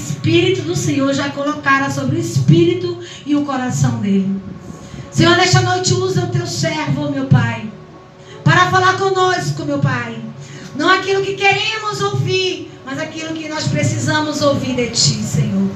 Espírito do Senhor já colocara sobre o espírito e o coração dele. Senhor, nesta noite usa o teu servo, meu Pai, para falar conosco, meu Pai. Não aquilo que queremos ouvir, mas aquilo que nós precisamos ouvir de Ti, Senhor.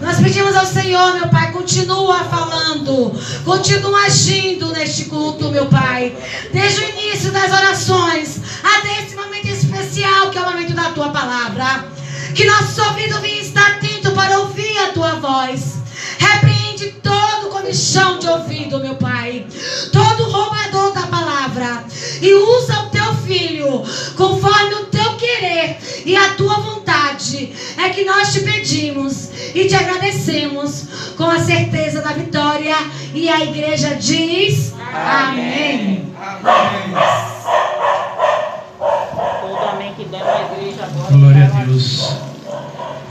Nós pedimos ao Senhor, meu Pai, continua falando, continua agindo neste culto, meu Pai. Desde o início das orações até esse momento especial, que é o momento da Tua palavra. Que nosso ouvido venha estar atento para ouvir a Tua voz. Repreende todo comichão de ouvido, meu Pai, todo roubador da palavra, e usa o Teu Filho conforme o Teu querer e a Tua vontade. É que nós te pedimos e te agradecemos com a certeza da vitória. E a igreja diz amém. Amém. Todo amém que dá na igreja agora. Glória a Deus.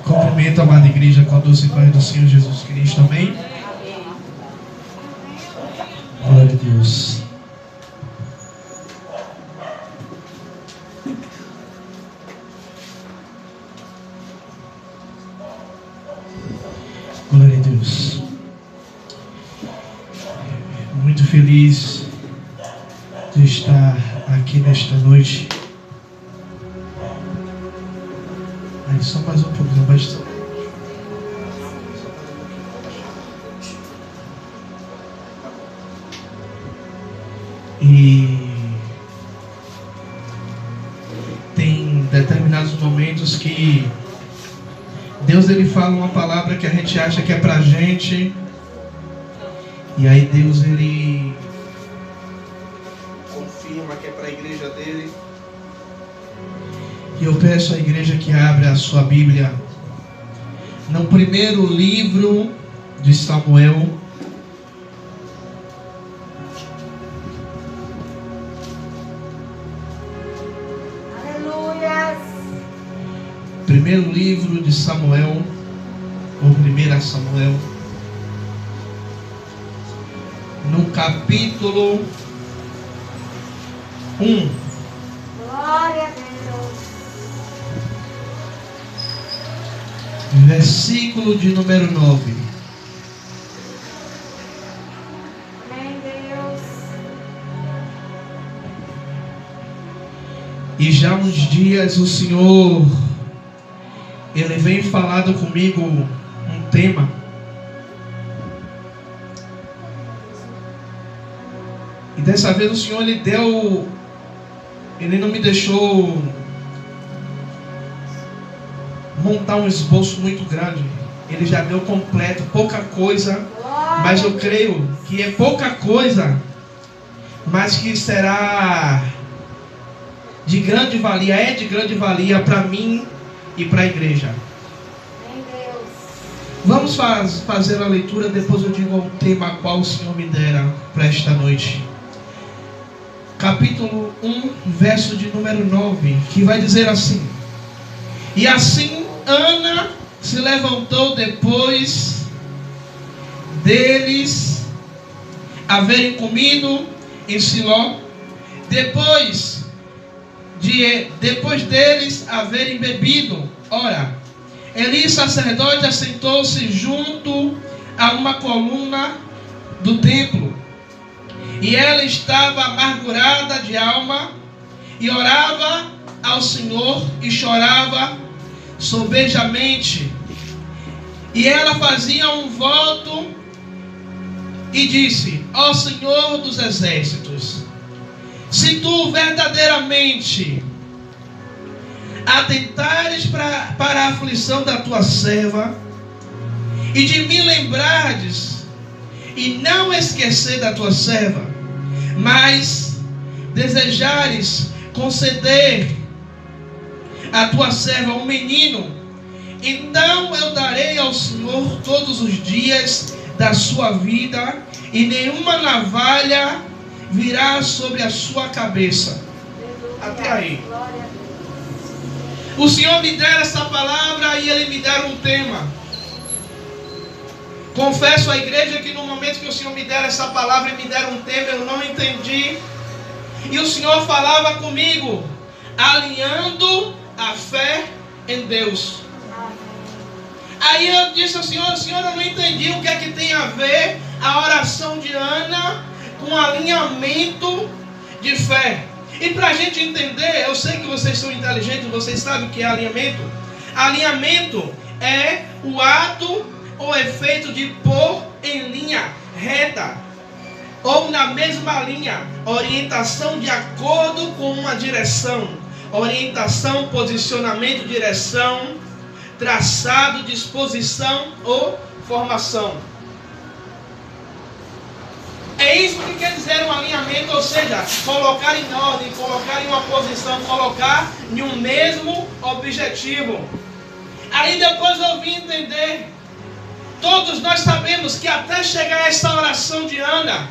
Cumprimento a amada igreja com a doce paz do Senhor Jesus Cristo. Amém. Glória a Deus. Glória a Deus. Muito feliz de estar aqui nesta noite. Aí, só mais um pouco, não basta. E tem determinados momentos que Deus ele fala uma palavra que a gente acha que é pra gente, e aí Deus ele confirma que é pra igreja dele. E eu peço à igreja que abra a sua Bíblia no primeiro livro de Samuel. Aleluia. Primeiro livro de Samuel, ou 1 Samuel, no capítulo 1. Glória a Deus. Versículo de número 9. Amém, Deus. E já há uns dias o Senhor ele vem falando comigo um tema. E dessa vez o Senhor ele não me deixou montar um esboço muito grande. Ele já deu completo, pouca coisa, mas eu creio que é pouca coisa, mas que será de grande valia, é de grande valia para mim e para a igreja. Vamos fazer a leitura, depois eu digo o tema a qual o Senhor me dera para esta noite. Capítulo 1, verso de número 9, que vai dizer assim: E assim Ana se levantou depois deles haverem comido em Siló, depois deles haverem bebido. Ora, Eli, sacerdote, assentou-se junto a uma coluna do templo, e ela estava amargurada de alma, e orava ao Senhor, e chorava sobejamente. E ela fazia um voto, e disse: Ó Senhor dos exércitos, se tu verdadeiramente atentares para a aflição da tua serva, e de me lembrardes, e não esquecer da tua serva, mas desejares conceder a tua serva um menino, então eu darei ao Senhor todos os dias da sua vida, e nenhuma navalha virá sobre a sua cabeça. Até aí. O Senhor me dera essa palavra e Ele me dera um tema. Confesso à igreja que no momento que o Senhor me dera essa palavra e me dera um tema, eu não entendi. E o Senhor falava comigo, alinhando a fé em Deus. Aí eu disse ao Senhor, Senhor, eu não entendi o que é que tem a ver a oração de Ana com alinhamento de fé. E para a gente entender, eu sei que vocês são inteligentes, vocês sabem o que é alinhamento. Alinhamento é o ato ou efeito de pôr em linha reta, ou na mesma linha, orientação de acordo com uma direção, orientação, posicionamento, direção, traçado, disposição ou formação. É isso que quer dizer um alinhamento, ou seja, colocar em ordem, colocar em uma posição, colocar em um mesmo objetivo. Aí depois eu vim entender, todos nós sabemos que até chegar a essa oração de Ana,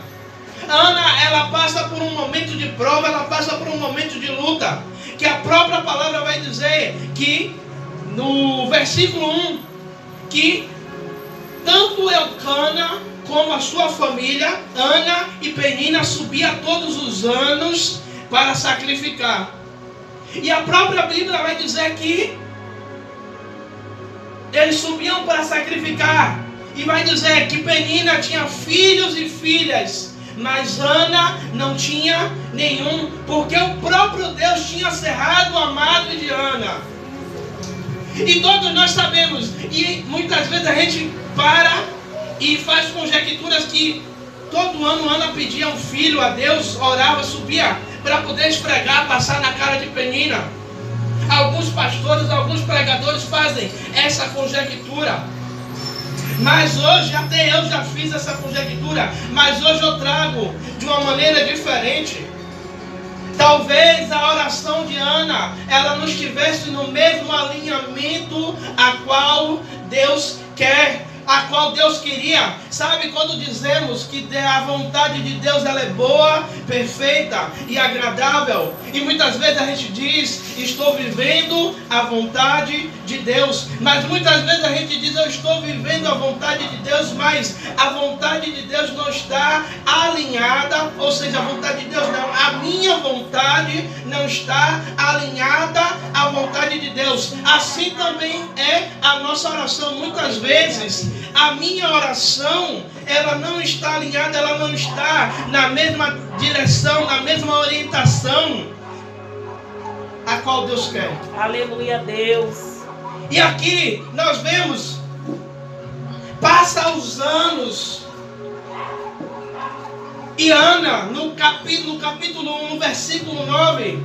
ela passa por um momento de prova, ela passa por um momento de luta, que a própria palavra vai dizer que, no versículo 1, que tanto Elcana como a sua família, Ana e Penina, subia todos os anos para sacrificar. E a própria Bíblia vai dizer que eles subiam para sacrificar. E vai dizer que Penina tinha filhos e filhas, mas Ana não tinha nenhum, porque o próprio Deus tinha cerrado a madre de Ana. E todos nós sabemos, e muitas vezes a gente para e faz conjecturas que todo ano Ana pedia um filho a Deus, orava, subia para poder esfregar, passar na cara de Penina. Alguns pastores, alguns pregadores fazem essa conjectura. Mas hoje, até eu já fiz essa conjectura, mas hoje eu trago de uma maneira diferente. Talvez a oração de Ana, ela não estivesse no mesmo alinhamento a qual Deus quer, a qual Deus queria. Sabe quando dizemos que a vontade de Deus ela é boa, perfeita e agradável? E muitas vezes a gente diz, estou vivendo a vontade de Deus. Mas muitas vezes a gente diz, eu estou vivendo a vontade de Deus, mas a vontade de Deus não está alinhada. Ou seja, a vontade de Deus não, a minha vontade não está alinhada à vontade de Deus. Assim também é a nossa oração. Muitas vezes a minha oração, ela não está alinhada, ela não está na mesma direção, na mesma orientação a qual Deus quer. Aleluia, Deus. E aqui nós vemos, passa os e Ana, no capítulo 1, versículo 9,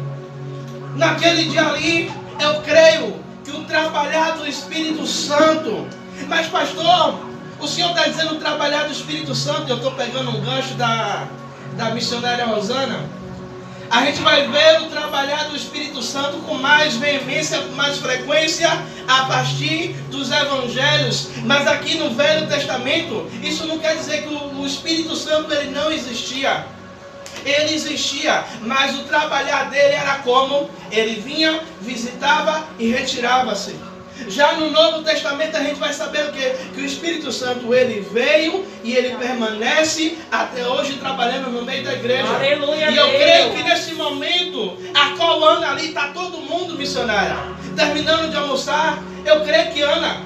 naquele dia ali, eu creio que o trabalhar do Espírito Santo. Mas pastor, o senhor está dizendo trabalhar do Espírito Santo, eu estou pegando um gancho da missionária Rosana. A gente vai ver o trabalhar do Espírito Santo com mais veemência, com mais frequência, a partir dos evangelhos. Mas aqui no Velho Testamento, isso não quer dizer que o Espírito Santo ele não existia. Ele existia, mas o trabalhar dele era como? Ele vinha, visitava e retirava-se. Já no Novo Testamento a gente vai saber o quê? Que o Espírito Santo ele veio e ele permanece até hoje trabalhando no meio da igreja. Aleluia, e eu Deus. creio que nesse momento, a qual Ana ali está todo mundo missionária, terminando de almoçar, eu creio que Ana,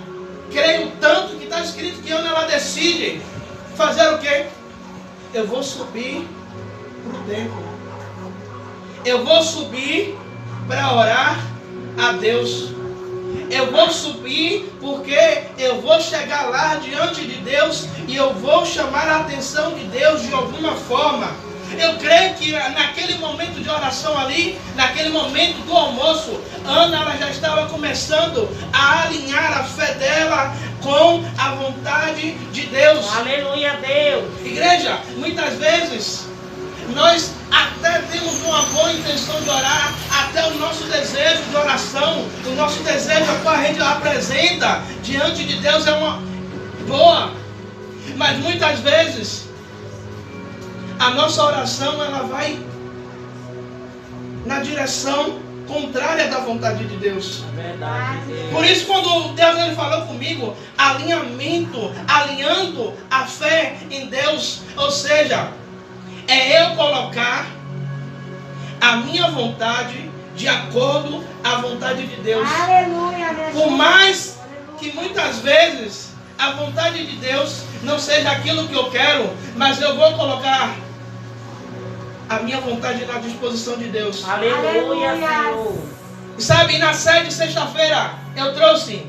creio tanto que está escrito que Ana ela decide fazer o quê? Eu vou subir para o templo. Eu vou subir para orar a Deus. Eu vou subir porque eu vou chegar lá diante de Deus e eu vou chamar a atenção de Deus de alguma forma. Eu creio que naquele momento de oração ali, naquele momento do almoço, Ana ela já estava começando a alinhar a fé dela com a vontade de Deus. Aleluia, Deus. Igreja, muitas vezes nós até temos uma boa intenção de orar, até o nosso desejo de oração, o nosso desejo a qual a gente apresenta diante de Deus é uma boa, mas muitas vezes a nossa oração ela vai na direção contrária da vontade de Deus. Verdade, Deus. Por isso quando Deus ele falou comigo, alinhando a fé em Deus, ou seja, é eu colocar a minha vontade de acordo à vontade de Deus. Aleluia, Por mais que muitas vezes a vontade de Deus não seja aquilo que eu quero, mas eu vou colocar a minha vontade na disposição de Deus. Aleluia, Senhor. Sabe, na série de sexta-feira eu trouxe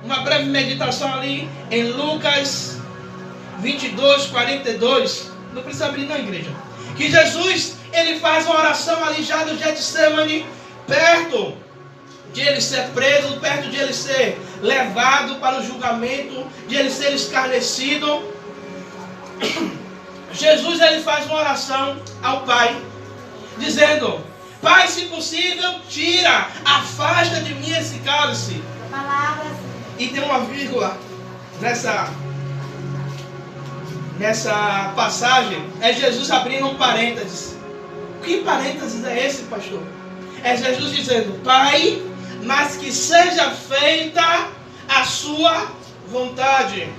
uma breve meditação ali em Lucas 22, 42. Não precisa abrir na igreja. Que Jesus, ele faz uma oração ali já do Getsemane, perto de ele ser preso, perto de ele ser levado para o julgamento, de ele ser escarnecido. Jesus, ele faz uma oração ao Pai, dizendo: Pai, se possível, tira, afasta de mim esse cálice. Palavras. E tem uma vírgula nessa passagem, é Jesus abrindo um parênteses. Que parênteses é esse, pastor? É Jesus dizendo: Pai, mas que seja feita a sua vontade.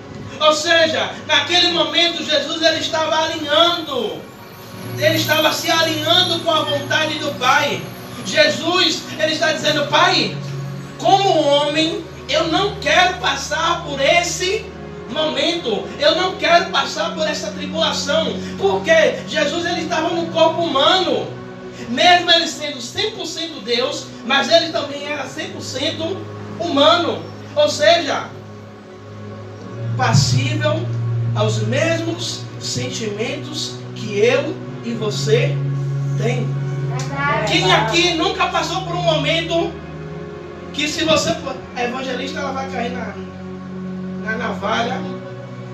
Ou seja, naquele momento Jesus, ele estava alinhando, ele estava se alinhando com a vontade do Pai. Jesus, ele está dizendo: Pai, como homem, eu não quero passar por esse momento, eu não quero passar por essa tribulação, porque Jesus, ele estava no corpo humano, mesmo ele sendo 100% Deus, mas ele também era 100% humano, ou seja, passível aos mesmos sentimentos que eu e você tem. Quem aqui nunca passou por um momento que, se você for evangelista, ela vai cair na navalha?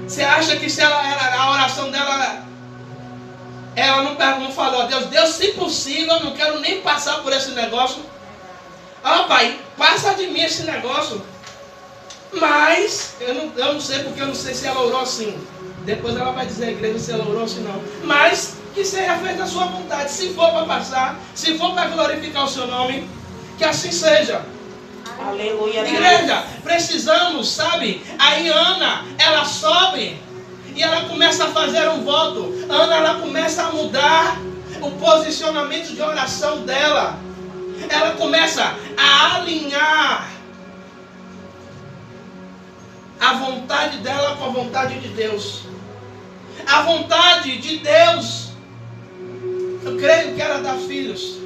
Você acha que se a oração dela, ela não falou a Deus: Deus, se possível, eu não quero nem passar por esse negócio. Ah, Pai, passa de mim esse negócio. Mas eu não sei, porque eu não sei se ela orou assim. Depois ela vai dizer à igreja se ela orou assim, não. Mas que seja feita a sua vontade. Se for para passar, se for para glorificar o seu nome, que assim seja. Aleluia, Igreja, precisamos, sabe? Aí Ana, ela sobe e ela começa a fazer um voto. Ana, ela começa a mudar o posicionamento de oração dela. Ela começa a alinhar a vontade dela com a vontade de Deus. A vontade de Deus, eu creio que era dar filhos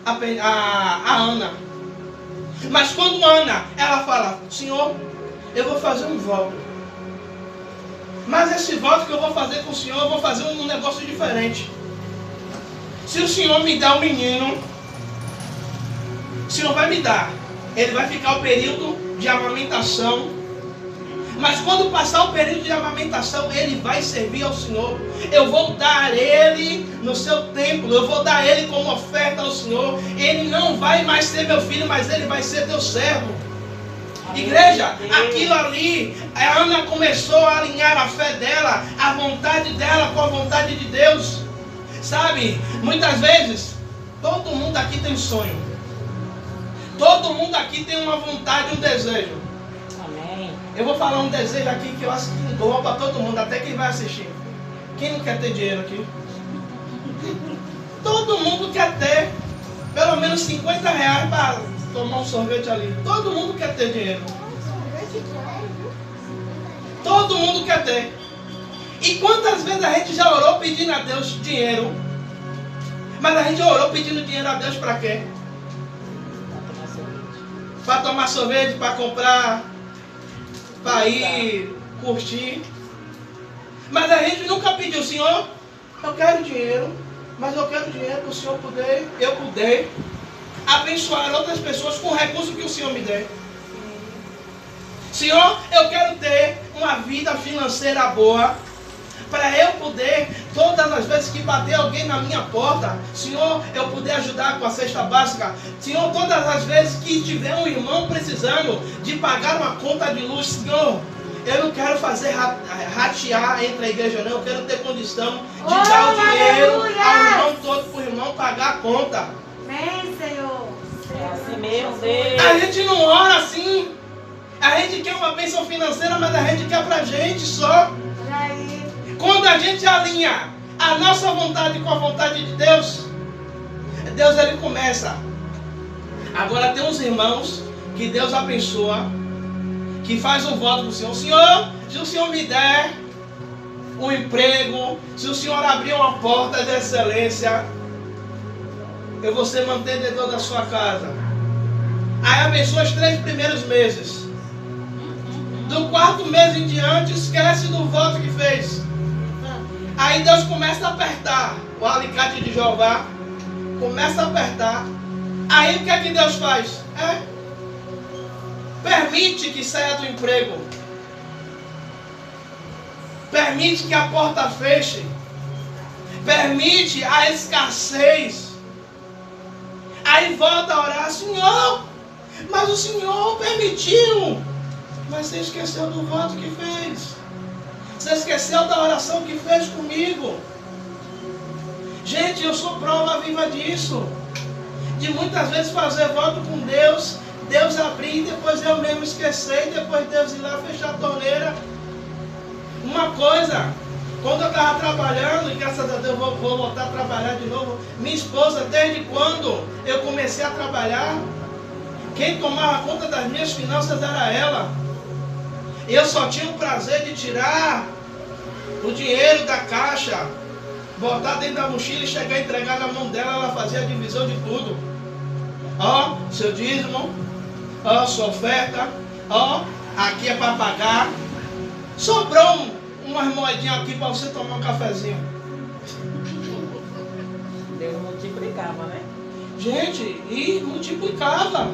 a Ana. Mas quando Ana, ela fala: Senhor, eu vou fazer um voto, mas esse voto que eu vou fazer com o Senhor, eu vou fazer um negócio diferente. Se o Senhor me dá um menino, o Senhor vai me dar, ele vai ficar o período de amamentação, mas quando passar o período de amamentação, ele vai servir ao Senhor. Eu vou dar ele no seu templo, eu vou dar ele como oferta ao Senhor. Ele não vai mais ser meu filho, mas ele vai ser teu servo. Igreja, aquilo ali, a Ana começou a alinhar a fé dela, a vontade dela com a vontade de Deus. Sabe, muitas vezes, todo mundo aqui tem um sonho. Todo mundo aqui tem uma vontade, um desejo. Amém. Eu vou falar um desejo aqui que eu acho que engloba para todo mundo, até quem vai assistir. Quem não quer ter dinheiro aqui? Todo mundo quer ter pelo menos 50 reais para tomar um sorvete ali. Todo mundo quer ter dinheiro. Todo mundo quer ter. E quantas vezes a gente já orou pedindo a Deus dinheiro? Mas a gente orou pedindo dinheiro a Deus para quê? Para tomar sorvete, para comprar, para ir curtir. Mas a gente nunca pediu: Senhor, eu quero dinheiro, mas eu quero dinheiro para o Senhor eu poder abençoar outras pessoas com o recurso que o Senhor me der. Senhor, eu quero ter uma vida financeira boa, para eu poder, todas as vezes que bater alguém na minha porta, Senhor, eu poder ajudar com a cesta básica. Senhor, todas as vezes que tiver um irmão precisando de pagar uma conta de luz, Senhor, eu não quero fazer ratear entre a igreja, não. Eu quero ter condição de dar o dinheiro ao irmão todo, para o irmão pagar a conta. Amém, Senhor. É assim mesmo, Deus. A gente não ora assim. A gente quer uma bênção financeira, mas a gente quer pra gente só. Olha aí. Quando a gente alinha a nossa vontade com a vontade de Deus, Deus, ele começa. Agora tem uns irmãos que Deus abençoa que faz um voto para o Senhor. Senhor, se o Senhor me der um emprego, se o Senhor abrir uma porta de excelência, eu vou ser mantenedor da sua casa. Aí abençoa os 3 primeiros meses. Do 4º mês em diante, esquece do voto que fez. Aí Deus começa a apertar. O alicate de Jeová começa a apertar. Aí o que é que Deus faz? Permite que saia do emprego. Permite que a porta feche. Permite a escassez. Aí volta a orar: Senhor, mas o Senhor permitiu. Mas você esqueceu do voto que fez. Você esqueceu da oração que fez comigo. Gente, eu sou prova viva disso. De muitas vezes fazer voto com Deus, Deus abrir, depois eu mesmo esquecer, e depois Deus ir lá fechar a torneira. Uma coisa, quando eu estava trabalhando, e graças a Deus vou voltar a trabalhar de novo, minha esposa, desde quando eu comecei a trabalhar, quem tomava conta das minhas finanças era ela. Eu só tinha o prazer de tirar o dinheiro da caixa, botar dentro da mochila e chegar a entregar na mão dela. Ela fazia a divisão de tudo. Ó, seu dízimo, ó, sua oferta, ó, aqui é para pagar. Sobrou umas moedinhas aqui para você tomar um cafezinho. Deus multiplicava, né? Gente, e multiplicava.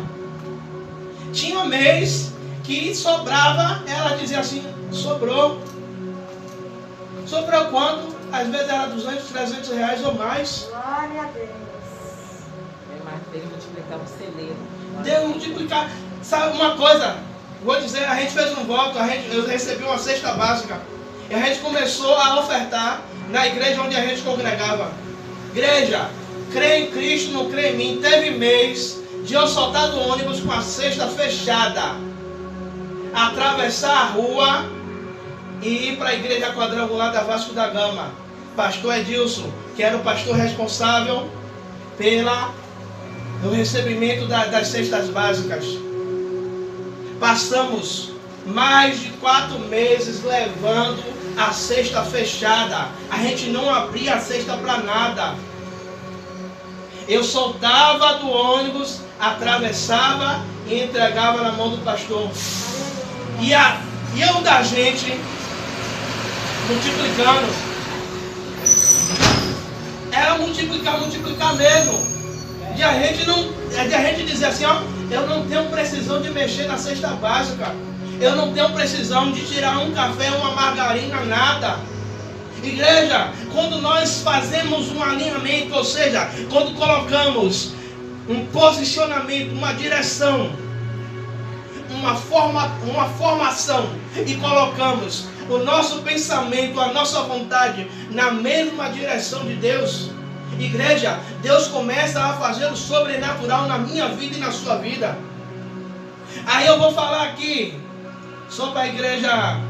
Tinha um mês que sobrava, ela dizia assim: sobrou. Sobrou quanto? Às vezes era 200, 300 reais ou mais. Glória a Deus. Mas Deus multiplicava o celeiro. Deus multiplicar. Sabe uma coisa? Vou dizer, a gente fez um voto, eu recebi uma cesta básica. E a gente começou a ofertar na igreja onde a gente congregava. Igreja, crê em Cristo, não crê em mim. Teve mês de eu soltar do ônibus com a cesta fechada, atravessar a rua e ir para a igreja quadrangular da Vasco da Gama. Pastor Edilson, que era o pastor responsável pelo recebimento das cestas básicas. Passamos mais de 4 meses levando a cesta fechada. A gente não abria a cesta para nada. Eu soltava do ônibus, atravessava e entregava na mão do pastor. E eu da gente multiplicando. Era multiplicar mesmo. De a gente dizer assim, ó, eu não tenho precisão de mexer na cesta básica. Eu não tenho precisão de tirar um café, uma margarina, nada. Igreja, quando nós fazemos um alinhamento, ou seja, quando colocamos um posicionamento, uma direção, uma formação, e colocamos o nosso pensamento, a nossa vontade na mesma direção de Deus, igreja, Deus começa a fazer o sobrenatural na minha vida e na sua vida. Aí eu vou falar aqui só para a igreja.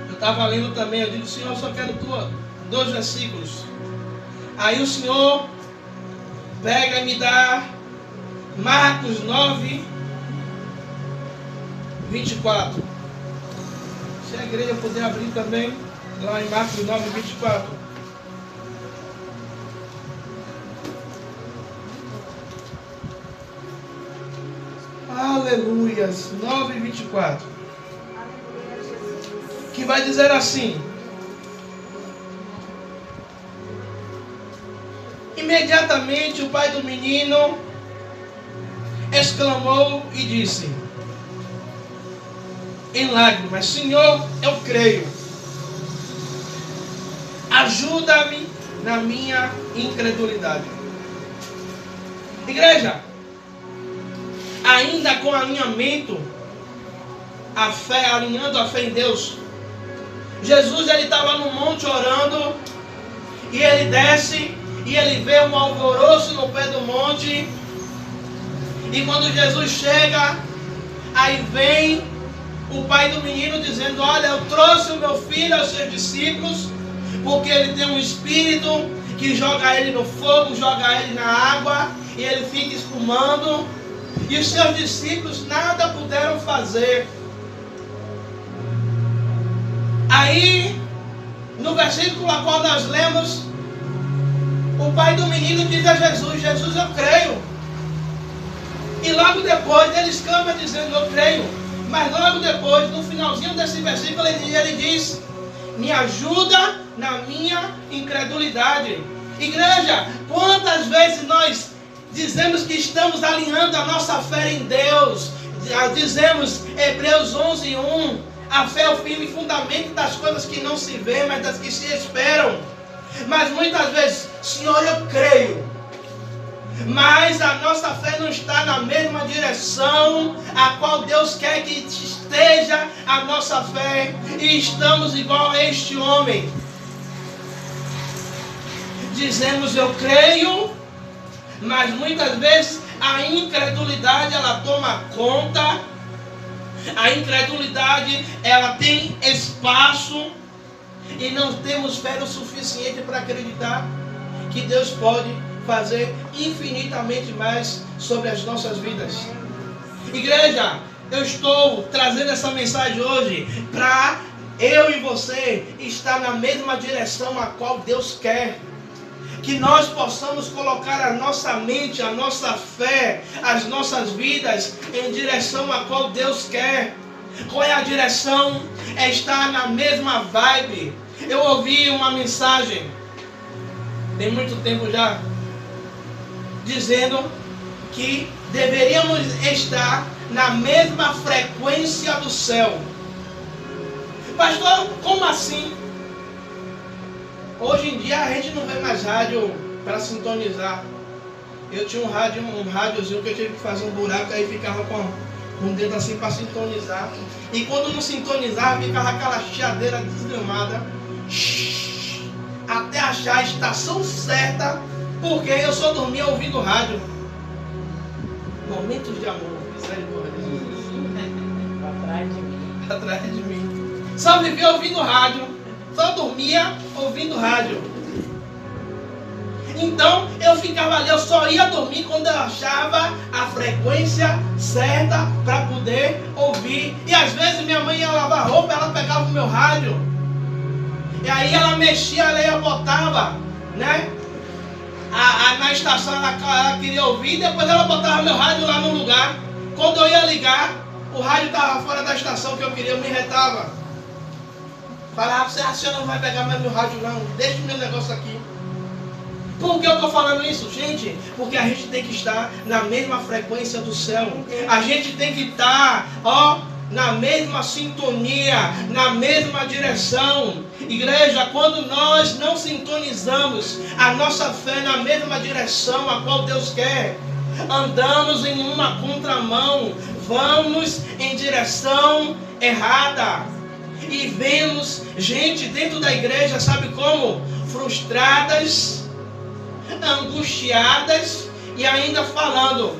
Eu estava lendo também, eu digo: Senhor, eu só quero 2 versículos. Aí o Senhor pega e me dá Marcos 9, 24. Se a igreja puder abrir também, lá em Marcos 9, 24. Aleluias, 9, 24. Que vai dizer assim: imediatamente o pai do menino exclamou e disse em lágrimas: Senhor, eu creio, ajuda-me na minha incredulidade. Igreja, ainda com alinhamento, a fé, alinhando a fé em Deus, Jesus, ele estava no monte orando, e ele desce, e ele vê um alvoroço no pé do monte, e quando Jesus chega, aí vem o pai do menino dizendo: olha, eu trouxe o meu filho aos seus discípulos, porque ele tem um espírito que joga ele no fogo, joga ele na água, e ele fica espumando, e os seus discípulos nada puderam fazer. Aí, no versículo a qual nós lemos, o pai do menino diz a Jesus: Jesus, eu creio. E logo depois ele exclama dizendo: eu creio. Mas logo depois, no finalzinho desse versículo, ele diz: me ajuda na minha incredulidade. Igreja, quantas vezes nós dizemos que estamos alinhando a nossa fé em Deus? Dizemos Hebreus 11:1, a fé é o firme fundamento das coisas que não se vê, mas das que se esperam. Mas muitas vezes, Senhor, eu creio, mas a nossa fé não está na mesma direção a qual Deus quer que esteja a nossa fé, e estamos igual a este homem. Dizemos eu creio, mas muitas vezes a incredulidade ela toma conta. A incredulidade ela tem espaço e não temos fé o suficiente para acreditar que Deus pode fazer infinitamente mais sobre as nossas vidas. Igreja, eu estou trazendo essa mensagem hoje para eu e você estar na mesma direção a qual Deus quer. Que nós possamos colocar a nossa mente, a nossa fé, as nossas vidas em direção a qual Deus quer. Qual é a direção? É estar na mesma vibe. Eu ouvi uma mensagem, tem muito tempo já, dizendo que deveríamos estar na mesma frequência do céu. Pastor, como assim? Hoje em dia a gente não vê mais rádio para sintonizar. Eu tinha um rádiozinho que eu tive que fazer um buraco, aí ficava com o dedo assim para sintonizar. E quando não sintonizava, ficava aquela chiadeira desgramada, até achar a estação certa, porque eu só dormia ouvindo rádio. Momentos de amor, misericórdia. Atrás de mim. Só vivia ouvindo rádio. Só dormia ouvindo rádio. Então eu ficava ali, eu só ia dormir quando eu achava a frequência certa para poder ouvir. E às vezes minha mãe ia lavar roupa, ela pegava o meu rádio, e aí ela mexia, ela botava, né? Na estação ela queria ouvir, depois ela botava meu rádio lá no lugar. Quando eu ia ligar, o rádio estava fora da estação que eu queria, eu me retava. Falava: a senhora não vai pegar mais meu rádio não, deixa o meu negócio aqui. Por que eu estou falando isso, gente? Porque a gente tem que estar na mesma frequência do céu. A gente tem que estar, na mesma sintonia, na mesma direção. Igreja, quando nós não sintonizamos a nossa fé na mesma direção a qual Deus quer, andamos em uma contramão, vamos em direção errada. E vemos gente dentro da igreja, sabe como? Frustradas, angustiadas e ainda falando: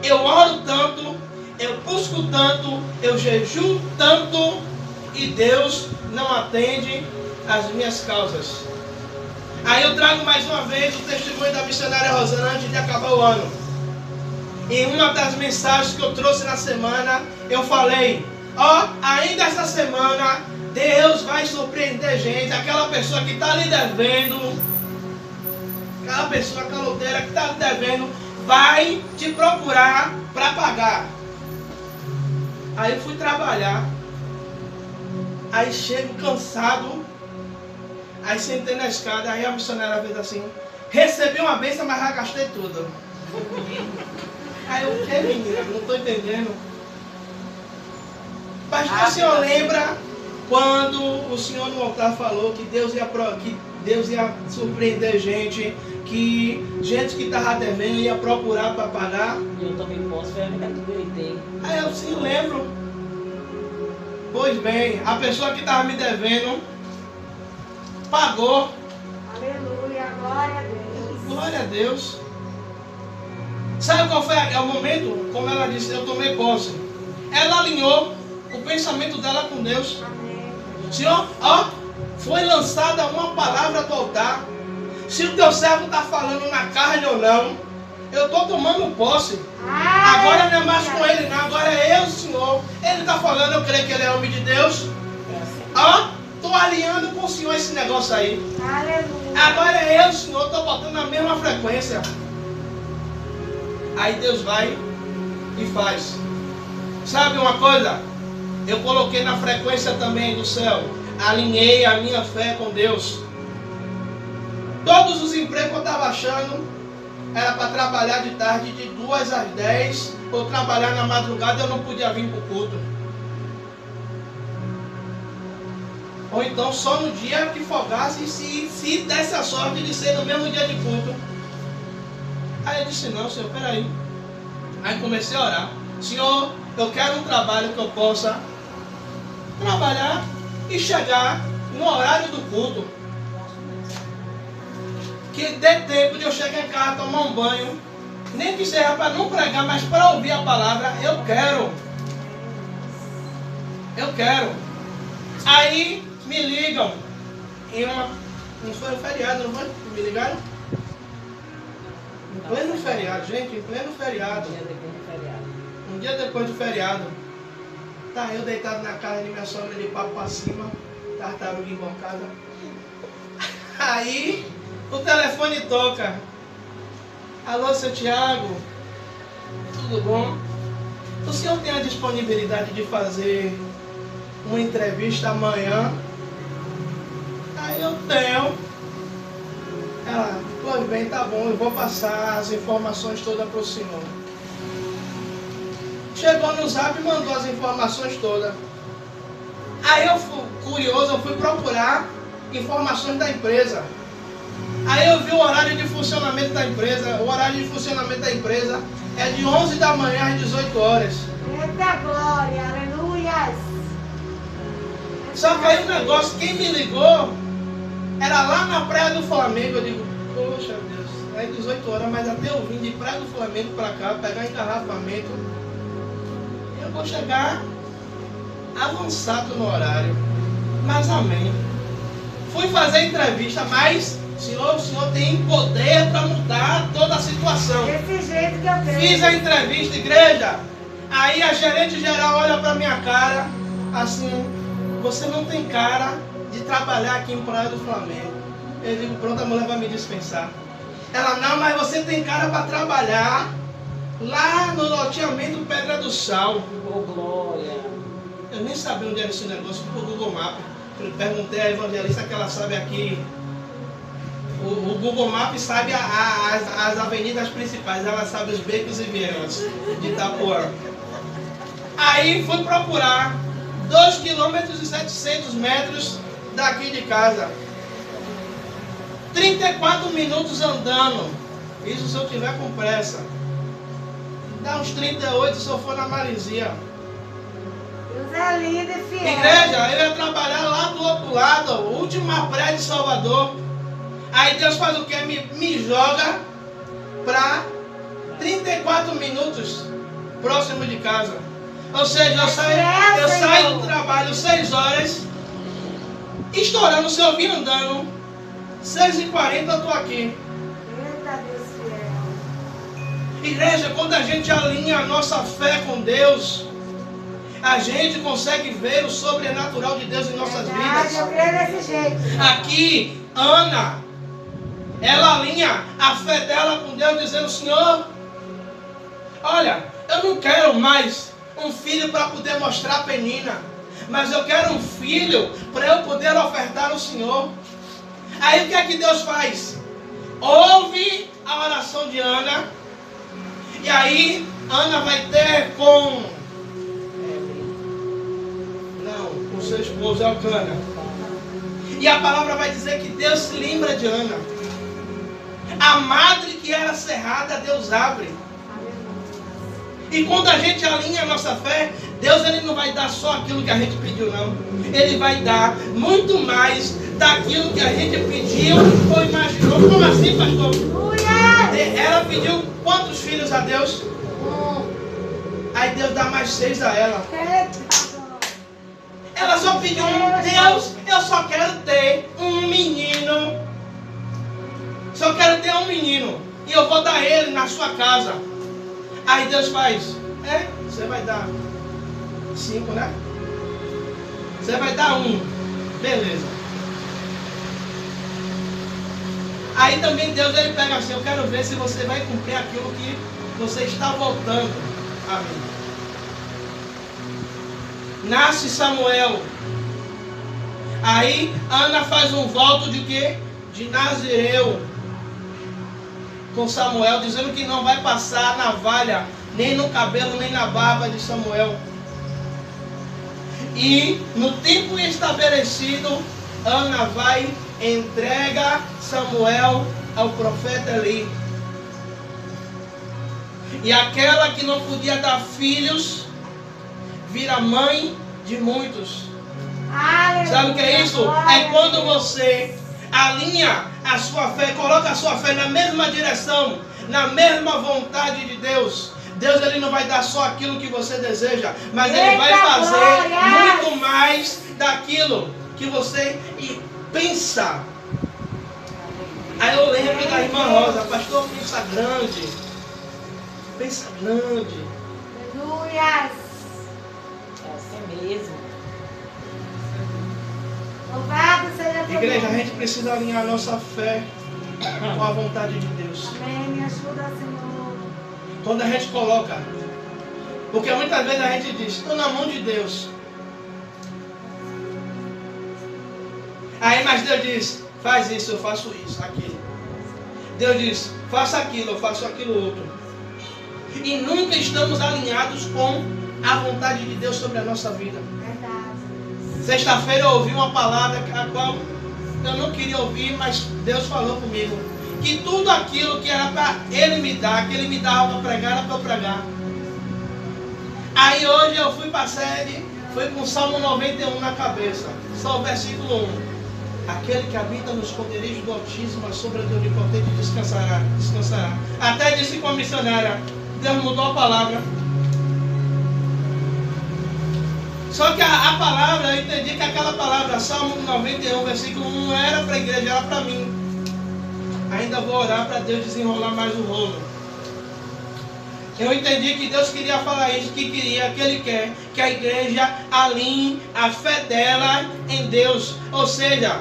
eu oro tanto, eu busco tanto, eu jejuo tanto e Deus não atende às minhas causas. Aí eu trago mais uma vez o testemunho da missionária Rosana antes de acabar o ano. Em uma das mensagens que eu trouxe na semana, eu falei: ainda essa semana Deus vai surpreender gente. Aquela pessoa que está lhe devendo, aquela pessoa caloteira que está lhe devendo, vai te procurar para pagar. Aí eu fui trabalhar, aí chego cansado, aí sentei na escada, aí a missionária fez assim: recebi uma bênção, mas já gastei tudo. Aí eu: que menina, não estou entendendo. Pastor, o senhor lembra quando o senhor no altar falou que Deus ia surpreender gente, que gente que estava devendo ia procurar para pagar? Eu também posso, foi a única que gritei. Aí eu sim lembro. Pois bem, a pessoa que estava me devendo pagou. Aleluia, glória a Deus. Glória a Deus. Sabe qual foi o momento? Como ela disse, eu tomei posse. Ela alinhou o pensamento dela com Deus. Amém. Senhor, foi lançada uma palavra do altar. Se o teu servo está falando na carne ou não, eu estou tomando posse. Agora não é mais com ele não, agora é eu, Senhor. Ele está falando, eu creio que ele é homem de Deus. o senhor esse negócio aí. Aleluia. Agora eu, senhor, estou botando na mesma frequência. Aí Deus vai e faz. Sabe uma coisa? Eu coloquei na frequência também do céu. Alinhei a minha fé com Deus. Todos os empregos que eu estava achando era para trabalhar de tarde de 2 às 10 ou trabalhar na madrugada, eu não podia vir para o culto. Ou então só no dia que folgasse, se desse a sorte de ser no mesmo dia de culto. Aí eu disse, não, Senhor, peraí. Aí comecei a orar. Senhor, eu quero um trabalho que eu possa trabalhar e chegar no horário do culto. Que dê tempo de eu chegar em casa, tomar um banho. Nem que seja para não pregar, mas para ouvir a palavra. Eu quero. Eu quero. Aí me ligam. Não foi um feriado, não foi? Me ligaram? Em pleno feriado, gente. Em pleno feriado. Um dia depois do feriado. Tá eu deitado na casa de minha sogra de papo para cima. Tartaruga embocada. Aí o telefone toca. Alô, seu Tiago, tudo bom? O senhor tem a disponibilidade de fazer uma entrevista amanhã? Aí eu tenho. Ela, pois bem, tá bom, eu vou passar as informações todas para o senhor. Chegou no zap e mandou as informações todas. Aí eu fui curioso, eu fui procurar informações da empresa. Aí eu vi o horário de funcionamento da empresa. O horário de funcionamento da empresa é de 11 da manhã às 18 horas. Eita glória, aleluia. Só que aí o negócio, quem me ligou, era lá na Praia do Flamengo. Eu digo, poxa Deus, é 18 horas, mas até eu vim de Praia do Flamengo para cá, pegar engarrafamento, eu vou chegar avançado no horário. Mas amém. Fui fazer a entrevista, mas o senhor tem poder para mudar toda a situação. Desse jeito que eu creio. Fiz a entrevista, igreja. Aí a gerente geral olha para minha cara, assim, você não tem cara de trabalhar aqui em Praia do Flamengo. Eu digo, pronto, a mulher vai me dispensar. Ela, não, mas você tem cara para trabalhar lá no loteamento Pedra do Sal. Oh, glória. Eu nem sabia onde era esse negócio, fui pro Google Maps. Eu perguntei à evangelista que ela sabe aqui. O Google Maps sabe as avenidas principais, ela sabe os becos e vielas de Itapuã. Aí fui procurar 2,7 km daqui de casa. 34 minutos andando. Isso se eu tiver com pressa. Dá uns 38 se eu for na Marizia. Deus é lindo e fiel. Igreja, eu ia trabalhar lá do outro lado, o último prédio de Salvador. Aí Deus faz o quê? Me joga para 34 minutos próximo de casa. Ou seja, eu saio do trabalho 6 horas, estourando, se eu vim andando, 6h40 eu estou aqui. Eita Deus fiel. Igreja, quando a gente alinha a nossa fé com Deus, a gente consegue ver o sobrenatural de Deus em nossas vidas. Eu creio desse jeito. Aqui, Ana, ela alinha a fé dela com Deus, dizendo, Senhor, olha, eu não quero mais um filho para poder mostrar a Penina, mas eu quero um filho para eu poder ofertar ao Senhor. Aí o que é que Deus faz? Ouve a oração de Ana, e aí Ana vai ter com seu esposo Elcana. E a palavra vai dizer que Deus se lembra de Ana. A madre que era cerrada, Deus abre. E quando a gente alinha a nossa fé, Deus ele não vai dar só aquilo que a gente pediu, não. Ele vai dar muito mais daquilo que a gente pediu ou imaginou. Como assim, pastor? Ela pediu quantos filhos a Deus? Aí Deus dá mais 6 a ela. Ela só pediu Deus, eu só quero ter um menino. Só quero ter um menino. E eu vou dar ele na sua casa. Aí Deus faz. Você vai dar 5, né? Você vai dar 1. Beleza. Aí também Deus ele pega assim, eu quero ver se você vai cumprir aquilo que você está voltando a mim. Nasce Samuel. Aí Ana faz um voto de quê? De Nazireu com Samuel, dizendo que não vai passar navalha nem no cabelo nem na barba de Samuel. E no tempo estabelecido, Ana vai e entrega Samuel ao profeta Eli. E aquela que não podia dar filhos vira mãe de muitos. Aleluia. Sabe o que é isso? É quando você alinha a sua fé, coloca a sua fé na mesma direção, na mesma vontade de Deus. Deus ele não vai dar só aquilo que você deseja, mas ele vai fazer muito mais daquilo que você pensa. Aí eu lembro da irmã Rosa, pastor, pensa grande. Pensa grande. Aleluia. É assim mesmo. Louvado seja teu Igreja, a nome. gente precisa alinhar a nossa fé com a vontade de Deus. Amém. Me ajuda, Senhor. Quando a gente coloca, porque muitas vezes a gente diz, estou na mão de Deus. Aí, mas Deus diz, faz isso, eu faço isso, aquilo. Deus diz, faça aquilo, eu faço aquilo outro. E nunca estamos alinhados com a vontade de Deus sobre a nossa vida. Verdade. Sexta-feira eu ouvi uma palavra a qual eu não queria ouvir, mas Deus falou comigo. Que tudo aquilo que era para Ele me dar, que Ele me dava para pregar, era para eu pregar. Aí hoje eu fui para a sede, fui com o Salmo 91 na cabeça. Só o versículo 1. Aquele que habita nos esconderijos do Altíssimo, a sombra do Onipotente descansará. Até disse com a missionária, Deus mudou a palavra. Só que a palavra, eu entendi que aquela palavra, Salmo 91, versículo 1, não era para a igreja, era para mim. Ainda vou orar para Deus desenrolar mais o rolo. Eu entendi que Deus queria falar isso, que Ele quer que a igreja alinhe a fé dela em Deus. Ou seja,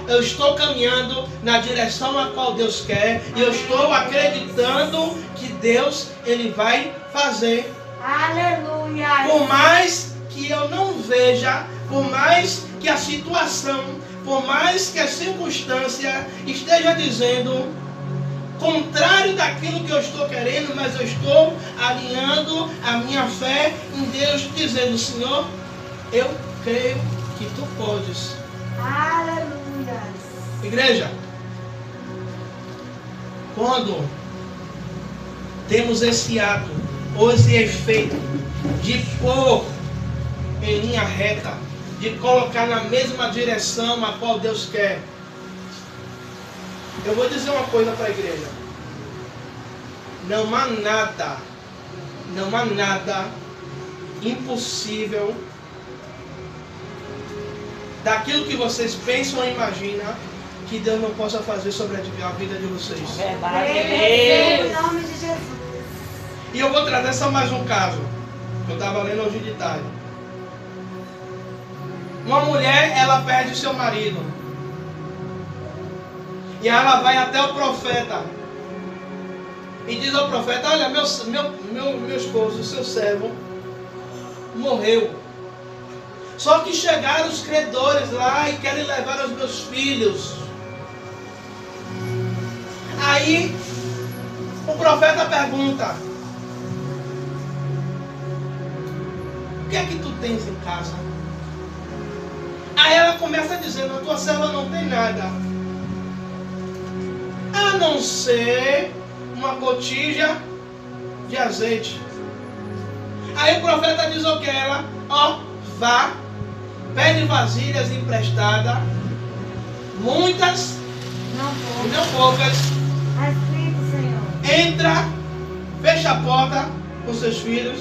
eu estou caminhando na direção a qual Deus quer, e eu estou acreditando que Deus, Ele vai fazer. Aleluia. Por mais que eu não veja, por mais que a situação, por mais que a circunstância esteja dizendo contrário daquilo que eu estou querendo, mas eu estou alinhando a minha fé em Deus, dizendo, Senhor, eu creio que Tu podes. Aleluia. Igreja, quando temos esse ato, ou esse efeito de pôr em linha reta, de colocar na mesma direção a qual Deus quer, eu vou dizer uma coisa para a igreja. Não há nada impossível daquilo que vocês pensam ou imaginam que Deus não possa fazer sobre a vida de vocês. Verdade Em mesmo. nome de Jesus. E eu vou trazer só mais um caso que eu estava lendo hoje de tarde. Uma mulher, ela perde seu marido. E ela vai até o profeta. E diz ao profeta, olha, meu esposo, seu servo, morreu. Só que chegaram os credores lá e querem levar os meus filhos. Aí, o profeta pergunta, o que é que tu tens em casa? Aí ela começa dizendo, a tua serva não tem nada, a não ser uma botija de azeite. Aí o profeta diz o que? Ela, vá, pede vasilhas emprestadas, muitas, não poucas, Respeito, Senhor. entra, fecha a porta com seus filhos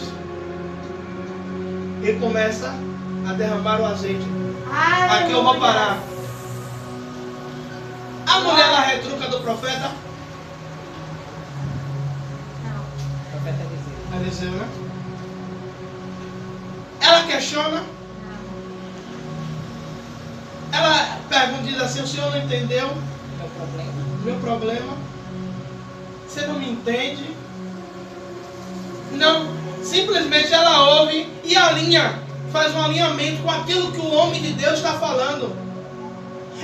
e começa a derramar o azeite. Aleluia. Aqui eu vou parar. A mulher ela retruca do profeta. O profeta dizia. Eliseu, né? Ela questiona. Ela pergunta, diz assim, o senhor não entendeu? Meu problema. Meu problema? Você não me entende? Não. Simplesmente ela ouve e alinha. Faz um alinhamento com aquilo que o homem de Deus está falando.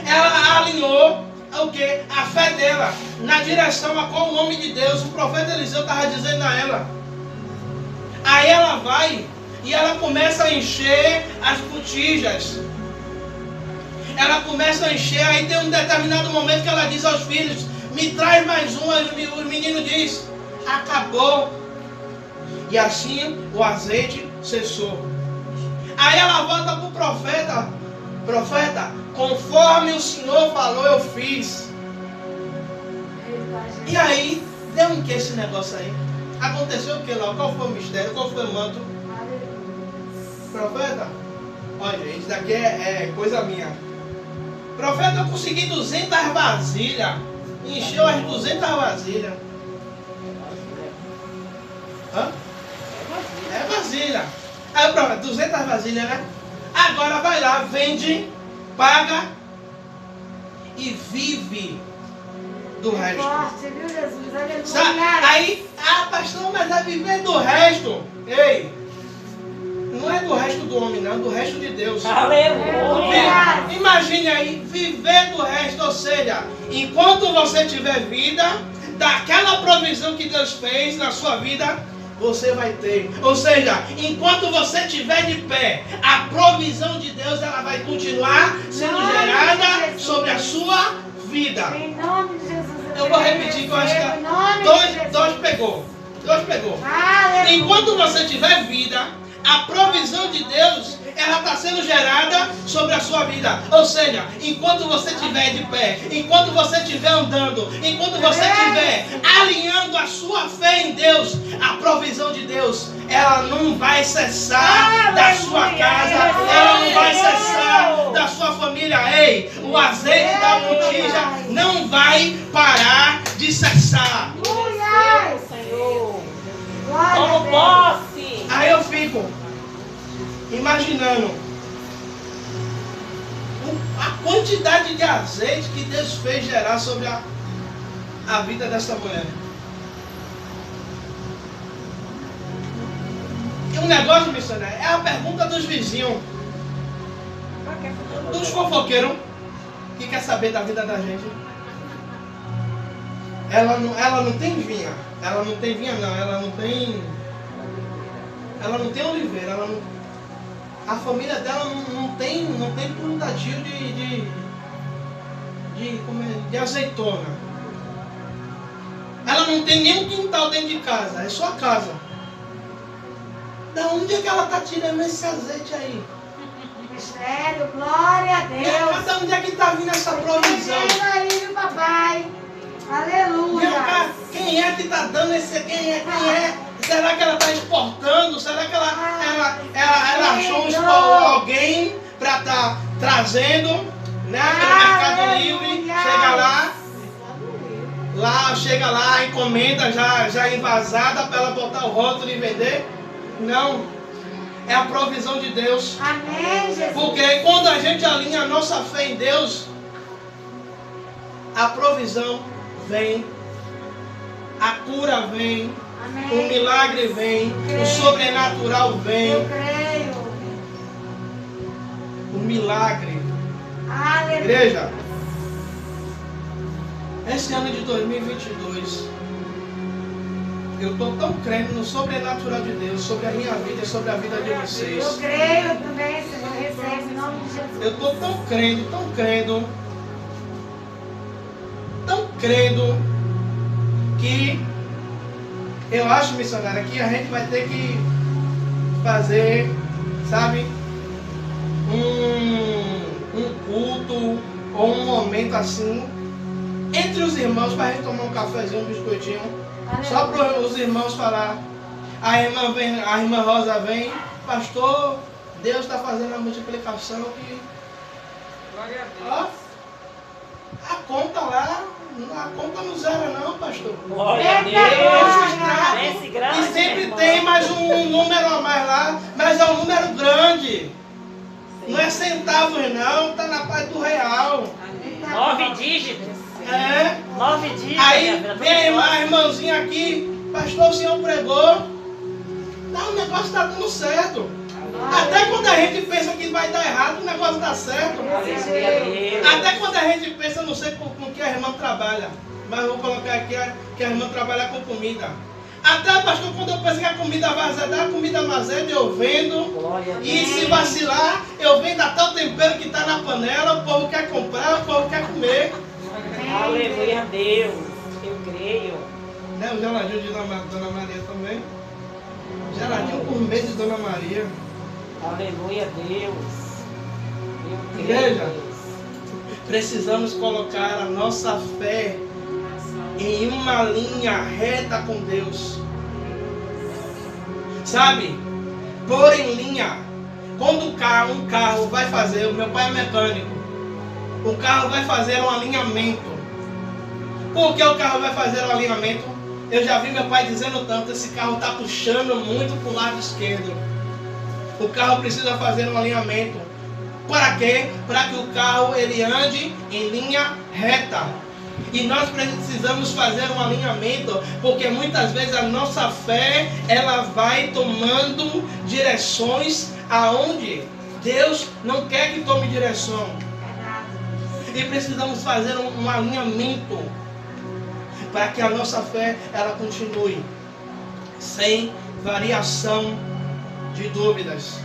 Ela alinhou o quê? A fé dela na direção a qual o homem de Deus, o profeta Eliseu, estava dizendo a ela. Aí ela vai e ela começa a encher as botijas. Ela começa a encher. Aí tem um determinado momento que ela diz aos filhos: me traz mais uma. O menino diz: acabou. E assim o azeite cessou. Aí ela volta para o profeta: profeta, conforme o Senhor falou, eu fiz. E aí, deu um que esse negócio aí? Aconteceu o que lá? Qual foi o mistério? Qual foi o manto? Profeta, olha, isso daqui é coisa minha. Profeta, eu consegui 200 vasilhas. Encheu as 200 vasilhas. Hã? É vasilha. Aí o profeta, 200 vasilhas, né? Agora vai lá, vende, paga e vive do resto. Forte, viu, Jesus? Aleluia. Sabe? Aí, pastor, mas é viver do resto. Ei, não é do resto do homem, não, é do resto de Deus. Aleluia. Imagine aí, viver do resto, ou seja, enquanto você tiver vida, daquela provisão que Deus fez na sua vida, você vai ter. Ou seja, enquanto você estiver de pé, a provisão de Deus ela vai continuar sendo gerada sobre a sua vida. Em nome de Jesus. Eu vou repetir que eu acho que dois pegou. Aleluia. Enquanto você tiver vida, a provisão de Deus ela está sendo gerada sobre a sua vida. Ou seja, enquanto você estiver de pé, enquanto você estiver andando, enquanto você estiver alinhando a sua fé em Deus, a provisão de Deus ela não vai cessar da sua casa, ela não vai cessar da sua família. Ei, o azeite da botija não vai parar de cessar. Aleluia. Senhor. Glória a Como Deus. posse. Aí eu fico imaginando a quantidade de azeite que Deus fez gerar sobre a vida dessa mulher. E um negócio, missionário, é a pergunta dos vizinhos, dos fofoqueiros, que quer saber da vida da gente. Ela não tem vinha. Ela não tem vinha, não. Ela não tem oliveira. A família dela não tem plantio de azeitona. Ela não tem nem um quintal dentro de casa. É só a casa. Da onde é que ela está tirando esse azeite aí? Mistério, glória a Deus. Da onde é que está vindo essa provisão? Aí, viu, papai? Vem Aleluia. cá, quem é que está dando esse? Quem é? Será que ela está exportando? Será que ela achou alguém para estar trazendo, né? Pelo Mercado Livre? Chega lá, a encomenda já envasada para ela botar o rótulo e vender? Não. É a provisão de Deus. Amém, Jesus. Porque quando a gente alinha a nossa fé em Deus, a provisão vem, a cura vem, Amém. o milagre vem, o sobrenatural vem, Eu creio. o milagre. Aleluia. Igreja, esse ano de 2022, eu estou tão crendo no sobrenatural de Deus, sobre a minha vida e sobre a vida de Eu vocês. creio também, Senhor. Recebe em nome de Jesus. Eu estou tão crendo, que eu acho, missionário, que a gente vai ter que fazer, sabe, um culto ou um momento assim, entre os irmãos, para a gente tomar um cafezinho, um biscoitinho, só para os irmãos falar. A irmã Rosa vem, pastor, Deus está fazendo a multiplicação que... Glória a Ó, Deus. a conta não zera não, pastor. Glória a Eita, Deus. glória. Nesse grande, E sempre irmão. tem mais um número a mais lá, mas é um número grande. Não é centavos não, está na paz do real. Amém. 9 dígitos. É. 9 dias. Aí minha filha, vem a irmãzinha aqui, pastor, o senhor pregou. Não, o negócio está dando certo. Até quando a gente pensa que vai dar errado, o negócio dá certo. Aleluia a Deus. Até quando a gente pensa, não sei com que a irmã trabalha, mas eu vou colocar aqui que a irmã trabalha com comida. Até, pastor, quando eu penso que a comida vai azedar, a comida não azeda, eu vendo. Glória a Deus. E se vacilar, eu vendo até o tempero que está na panela, o povo quer comprar, o povo quer comer. Aleluia a Deus. Eu creio. Né? O geladinho de Dona Maria também. Geladinho por meio de Dona Maria. Aleluia a Deus. Eu creio. Igreja. Deus. Precisamos colocar a nossa fé em uma linha reta com Deus. Sabe? Pôr em linha. Quando um carro vai fazer, o meu pai é mecânico, o carro vai fazer um alinhamento. Por que o carro vai fazer um alinhamento? Eu já vi meu pai dizendo tanto, esse carro está puxando muito para o lado esquerdo. O carro precisa fazer um alinhamento. Para quê? Para que o carro ele ande em linha reta. E nós precisamos fazer um alinhamento, porque muitas vezes a nossa fé, ela vai tomando direções aonde Deus não quer que tome direção. E precisamos fazer um alinhamento para que a nossa fé, ela continue sem variação de dúvidas.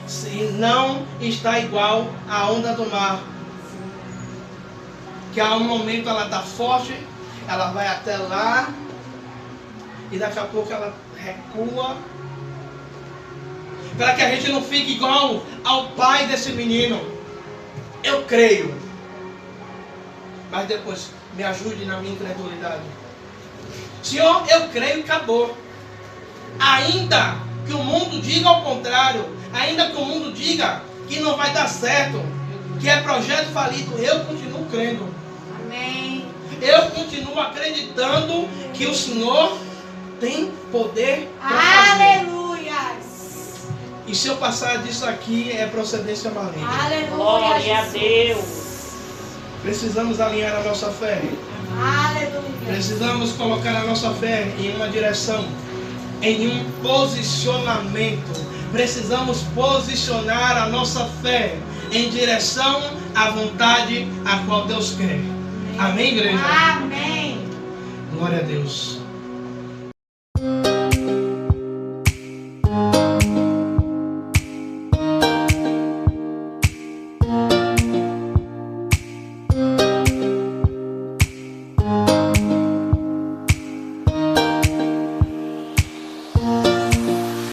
Se não está igual à onda do mar, que a um momento ela está forte, ela vai até lá, e daqui a pouco ela recua, para que a gente não fique igual ao pai desse menino. Eu creio, mas depois me ajude na minha incredulidade. Senhor, eu creio e acabou. Ainda que o mundo diga ao contrário, ainda que o mundo diga que não vai dar certo, que é projeto falido, eu continuo crendo. Amém. Eu continuo acreditando que o Senhor tem poder para fazer. Aleluias. E se eu passar disso aqui, é procedência maligna. Aleluia. Glória a Jesus. Deus. Precisamos alinhar a nossa fé. Aleluia. Precisamos colocar a nossa fé em uma direção, em um posicionamento. Precisamos posicionar a nossa fé em direção à vontade a qual Deus quer. Amém, igreja? Amém. Glória a Deus.